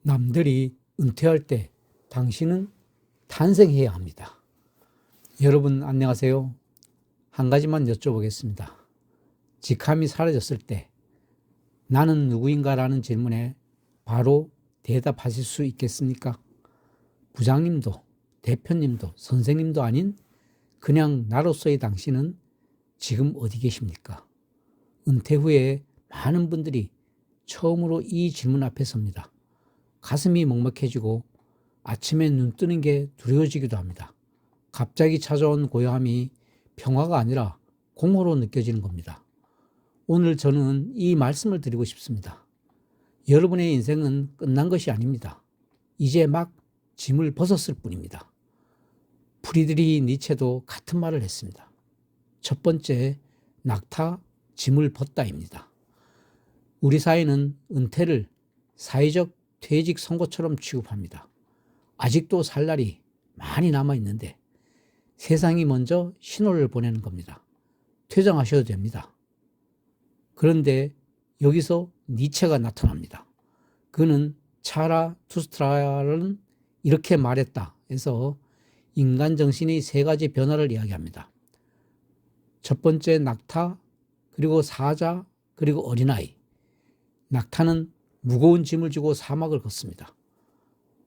남들이 은퇴할 때 당신은 탄생해야 합니다. 여러분 안녕하세요. 한 가지만 여쭤보겠습니다. 직함이 사라졌을 때 나는 누구인가라는 질문에 바로 대답하실 수 있겠습니까? 부장님도 대표님도 선생님도 아닌 그냥 나로서의 당신은 지금 어디 계십니까? 은퇴 후에 많은 분들이 처음으로 이 질문 앞에 섭니다. 가슴이 먹먹해지고 아침에 눈 뜨는 게 두려워지기도 합니다. 갑자기 찾아온 고요함이 평화가 아니라 공허로 느껴지는 겁니다. 오늘 저는 이 말씀을 드리고 싶습니다. 여러분의 인생은 끝난 것이 아닙니다. 이제 막 짐을 벗었을 뿐입니다. 프리드리히 니체도 같은 말을 했습니다. 첫 번째, 낙타, 짐을 벗다입니다. 우리 사회는 은퇴를 사회적 퇴직 선고처럼 취급합니다. 아직도 살 날이 많이 남아있는데 세상이 먼저 신호를 보내는 겁니다. 퇴장하셔도 됩니다. 그런데 여기서 니체가 나타납니다. 그는 차라투스트라는 이렇게 말했다 해서 인간 정신의 세 가지 변화를 이야기합니다. 첫 번째 낙타, 그리고 사자, 그리고 어린아이. 낙타는 무거운 짐을 지고 사막을 걷습니다.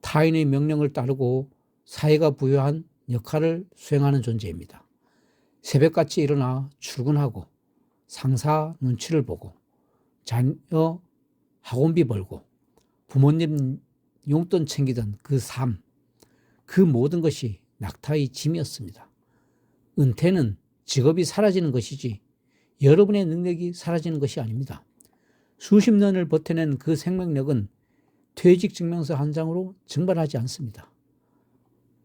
타인의 명령을 따르고 사회가 부여한 역할을 수행하는 존재입니다. 새벽같이 일어나 출근하고 상사 눈치를 보고 자녀 학원비 벌고 부모님 용돈 챙기던 그 삶, 그 모든 것이 낙타의 짐이었습니다. 은퇴는 직업이 사라지는 것이지 여러분의 능력이 사라지는 것이 아닙니다. 수십 년을 버텨낸 그 생명력은 퇴직증명서 한 장으로 증발하지 않습니다.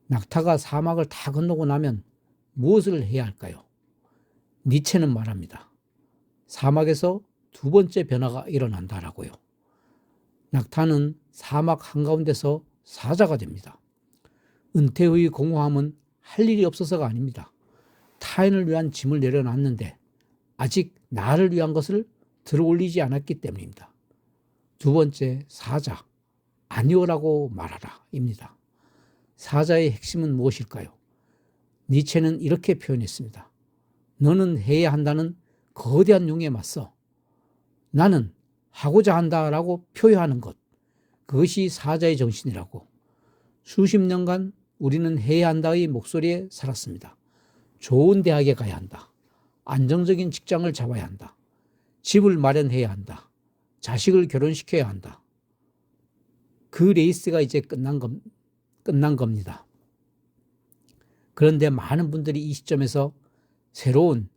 낙타가 사막을 다 건너고 나면 무엇을 해야 할까요? 니체는 말합니다. 사막에서 두 번째 변화가 일어난다라고요. 낙타는 사막 한가운데서 사자가 됩니다. 은퇴 후의 공허함은 할 일이 없어서가 아닙니다. 타인을 위한 짐을 내려놨는데 아직 나를 위한 것을 들어올리지 않았기 때문입니다. 두 번째, 사자, 아니오라고 말하라 입니다. 사자의 핵심은 무엇일까요? 니체는 이렇게 표현했습니다. 너는 해야 한다는 거대한 용에 맞서 나는 하고자 한다라고 표현하는 것, 그것이 사자의 정신이라고. 수십 년간 우리는 해야 한다의 목소리에 살았습니다. 좋은 대학에 가야 한다. 안정적인 직장을 잡아야 한다. 집을 마련해야 한다. 자식을 결혼시켜야 한다. 그 레이스가 이제 끝난 겁니다. 그런데 많은 분들이 이 시점에서 새로운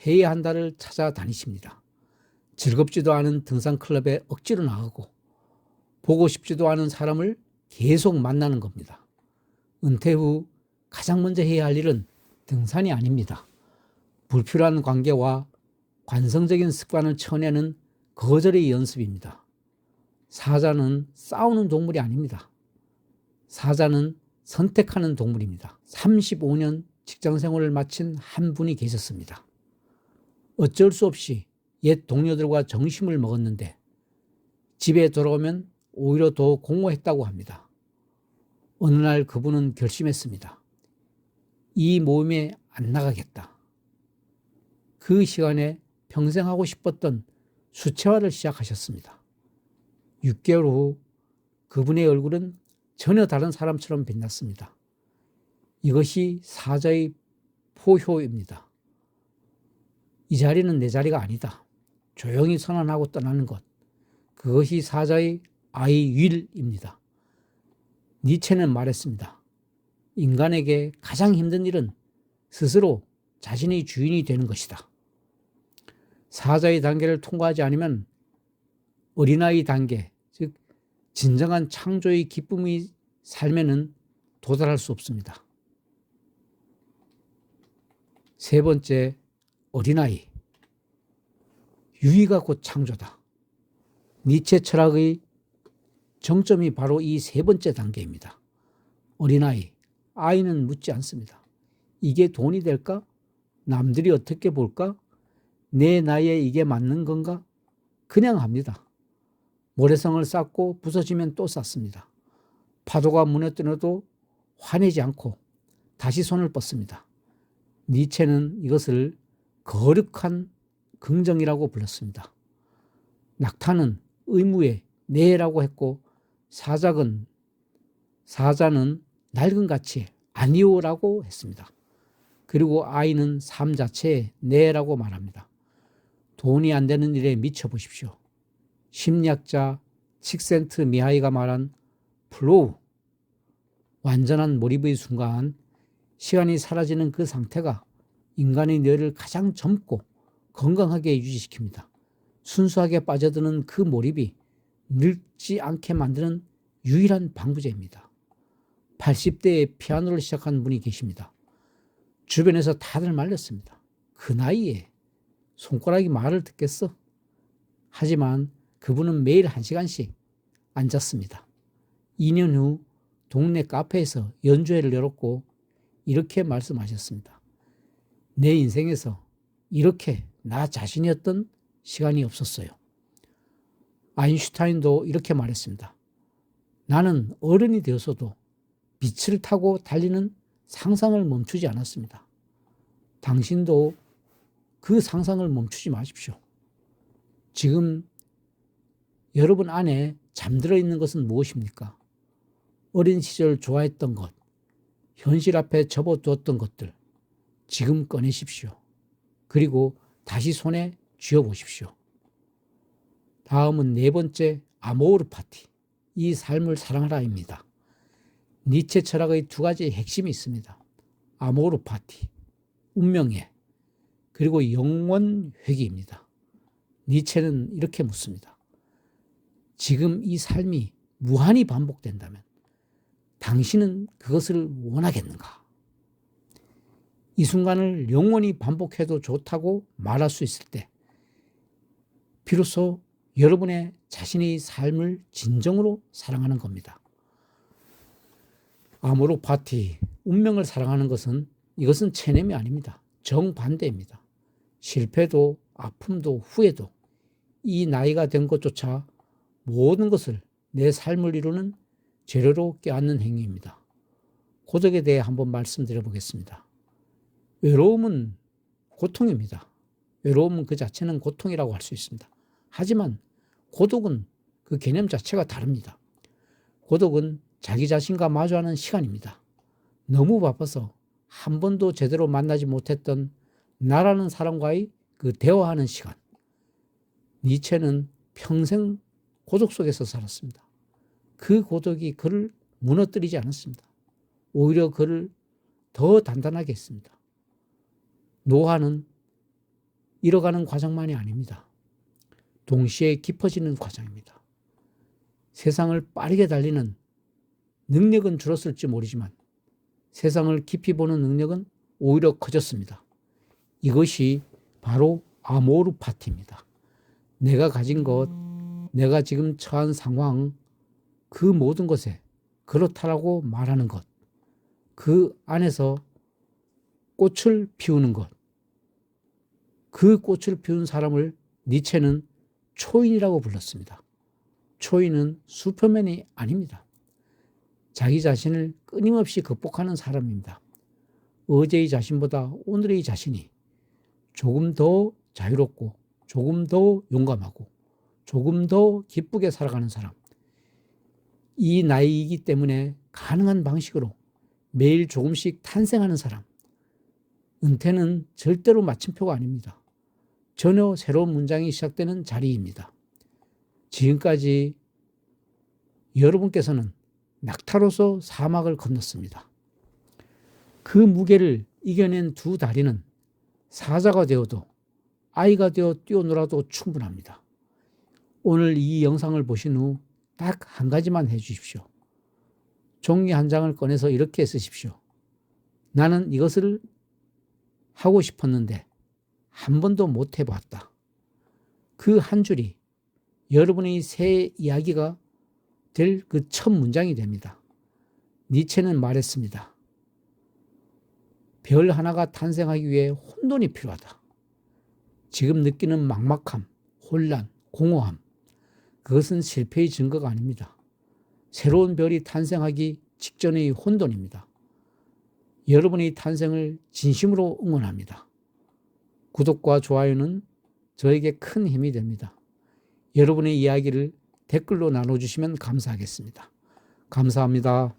해야 한다를 찾아다니십니다. 즐겁지도 않은 등산클럽에 억지로 나가고 보고 싶지도 않은 사람을 계속 만나는 겁니다. 은퇴 후 가장 먼저 해야 할 일은 등산이 아닙니다. 불필요한 관계와 관성적인 습관을 쳐내는 거절의 연습입니다. 사자는 싸우는 동물이 아닙니다. 사자는 선택하는 동물입니다. 35년 직장 생활을 마친 한 분이 계셨습니다. 어쩔 수 없이 옛 동료들과 점심을 먹었는데 집에 돌아오면 오히려 더 공허했다고 합니다. 어느 날 그분은 결심했습니다. 이 모임에 안 나가겠다. 그 시간에 평생 하고 싶었던 수채화를 시작하셨습니다. 6개월 후 그분의 얼굴은 전혀 다른 사람처럼 빛났습니다. 이것이 사자의 포효입니다. 이 자리는 내 자리가 아니다. 조용히 선언하고 떠나는 것. 그것이 사자의 I will입니다. 니체는 말했습니다. 인간에게 가장 힘든 일은 스스로 자신의 주인이 되는 것이다. 사자의 단계를 통과하지 않으면 어린아이 단계, 즉 진정한 창조의 기쁨의 삶에는 도달할 수 없습니다. 세 번째, 어린아이. 유희가 곧 창조다. 니체 철학의 정점이 바로 이 세 번째 단계입니다. 어린아이, 아이는 묻지 않습니다. 이게 돈이 될까? 남들이 어떻게 볼까? 내 나이에 이게 맞는 건가? 그냥 합니다. 모래성을 쌓고 부서지면 또 쌓습니다. 파도가 무너뜨려도 화내지 않고 다시 손을 뻗습니다. 니체는 이것을 거룩한 긍정이라고 불렀습니다. 낙타는 의무의 내라고 했고 사자는 낡은 가치의 아니오라고 했습니다. 그리고 아이는 삶 자체의 내라고 말합니다. 돈이 안 되는 일에 미쳐보십시오. 심리학자 칙센트 미하이가 말한 플로우, 완전한 몰입의 순간 시간이 사라지는 그 상태가 인간의 뇌를 가장 젊고 건강하게 유지시킵니다. 순수하게 빠져드는 그 몰입이 늙지 않게 만드는 유일한 방부제입니다. 80대에 피아노를 시작한 분이 계십니다. 주변에서 다들 말렸습니다. 그 나이에 손가락이 말을 듣겠어? 하지만 그분은 매일 1시간씩 앉았습니다. 2년 후 동네 카페에서 연주회를 열었고 이렇게 말씀하셨습니다. 내 인생에서 이렇게 나 자신이었던 시간이 없었어요. 아인슈타인도 이렇게 말했습니다. 나는 어른이 되어서도 빛을 타고 달리는 상상을 멈추지 않았습니다. 당신도 그 상상을 멈추지 마십시오. 지금 여러분 안에 잠들어 있는 것은 무엇입니까? 어린 시절 좋아했던 것, 현실 앞에 접어두었던 것들, 지금 꺼내십시오. 그리고 다시 손에 쥐어보십시오. 다음은 4번째 아모르 파티, 이 삶을 사랑하라입니다. 니체 철학의 2가지 핵심이 있습니다. 아모르 파티, 운명의, 그리고 영원 회귀입니다. 니체는 이렇게 묻습니다. 지금 이 삶이 무한히 반복된다면 당신은 그것을 원하겠는가? 이 순간을 영원히 반복해도 좋다고 말할 수 있을 때 비로소 여러분의 자신의 삶을 진정으로 사랑하는 겁니다. 아모르 파티, 운명을 사랑하는 것은 이것은 체념이 아닙니다. 정반대입니다. 실패도 아픔도 후회도 이 나이가 된 것조차 모든 것을 내 삶을 이루는 재료로 껴안는 행위입니다. 고독에 대해 한번 말씀드려 보겠습니다. 외로움은 고통입니다. 외로움은 그 자체는 고통이라고 할 수 있습니다. 하지만 고독은 그 개념 자체가 다릅니다. 고독은 자기 자신과 마주하는 시간입니다. 너무 바빠서 한 번도 제대로 만나지 못했던 나라는 사람과의 그 대화하는 시간. 니체는 평생 고독 속에서 살았습니다. 그 고독이 그를 무너뜨리지 않았습니다. 오히려 그를 더 단단하게 했습니다. 노화는 잃어가는 과정만이 아닙니다. 동시에 깊어지는 과정입니다. 세상을 빠르게 달리는 능력은 줄었을지 모르지만 세상을 깊이 보는 능력은 오히려 커졌습니다. 이것이 바로 아모르 파티입니다. 내가 가진 것, 내가 지금 처한 상황, 그 모든 것에 그렇다라고 말하는 것, 그 안에서 꽃을 피우는 것, 그 꽃을 피운 사람을 니체는 초인이라고 불렀습니다. 초인은 슈퍼맨이 아닙니다. 자기 자신을 끊임없이 극복하는 사람입니다. 어제의 자신보다 오늘의 자신이 조금 더 자유롭고 조금 더 용감하고 조금 더 기쁘게 살아가는 사람. 이 나이이기 때문에 가능한 방식으로 매일 조금씩 탄생하는 사람. 은퇴는 절대로 마침표가 아닙니다. 전혀 새로운 문장이 시작되는 자리입니다. 지금까지 여러분께서는 낙타로서 사막을 건넜습니다. 그 무게를 이겨낸 2 다리는 사자가 되어도 아이가 되어 뛰어놀아도 충분합니다. 오늘 이 영상을 보신 후 딱 한 가지만 해 주십시오. 종이 한 장을 꺼내서 이렇게 쓰십시오. 나는 이것을 하고 싶었는데 한 번도 못 해봤다. 그 한 줄이 여러분의 새 이야기가 될 그 첫 문장이 됩니다. 니체는 말했습니다. 별 하나가 탄생하기 위해 혼돈이 필요하다. 지금 느끼는 막막함, 혼란, 공허함, 그것은 실패의 증거가 아닙니다. 새로운 별이 탄생하기 직전의 혼돈입니다. 여러분의 탄생을 진심으로 응원합니다. 구독과 좋아요는 저에게 큰 힘이 됩니다. 여러분의 이야기를 댓글로 나눠주시면 감사하겠습니다. 감사합니다.